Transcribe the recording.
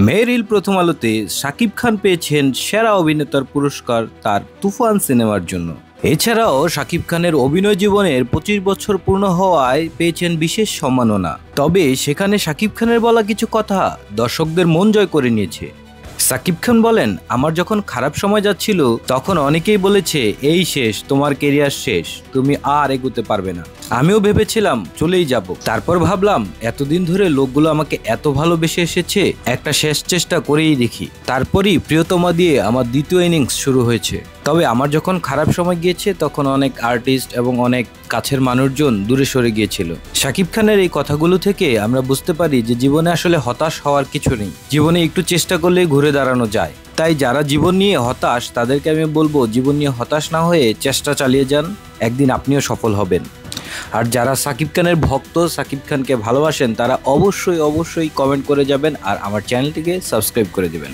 মেরিল প্রথম আলোতে শাকিব খান পেয়েছেন সেরা অভিনেতার পুরস্কার তার তুফান সিনেমার জন্য। এছাড়াও শাকিব খানের অভিনয় জীবনের 25 বছর পূর্ণ হওয়ায় পেয়েছেন বিশেষ সম্মাননা। তবে সেখানে শাকিব খানের বলা কিছু কথা দর্শকদের মন জয় করে নিয়েছে। শাকিব খান বলেন, আমার যখন খারাপ সময় যাচ্ছিল তখন অনেকেই বলেছে এই শেষ, তোমার কেরিয়ার শেষ, তুমি আর এগোতে পারবে না। আমিও ভেবেছিলাম চলেই যাব, তারপর ভাবলাম এতদিন ধরে লোকগুলো আমাকে এত ভালোবেসে এসেছে, একটা শেষ চেষ্টা করেই দেখি। তারপরই প্রিয়তমা দিয়ে আমার দ্বিতীয় ইনিংস শুরু হয়েছে। তবে আমার যখন খারাপ সময় গিয়েছে তখন অনেক আর্টিস্ট এবং অনেক কাছের মানুষজন দূরে সরে গিয়েছিল। শাকিব খানের এই কথাগুলো থেকে আমরা বুঝতে পারি যে জীবনে আসলে হতাশ হওয়ার কিছু নেই, জীবনে একটু চেষ্টা করলেই ঘুরে দাঁড়ানো যায়। তাই যারা জীবন নিয়ে হতাশ তাদেরকে আমি বলবো, জীবন নিয়ে হতাশ না হয়ে চেষ্টা চালিয়ে যান, একদিন আপনিও সফল হবেন। আর যারা শাকিব খানের ভক্ত, শাকিব খানকে ভালোবাসেন, তারা অবশ্যই কমেন্ট করে যাবেন আর আমার চ্যানেলটিকে সাবস্ক্রাইব করে দেবেন।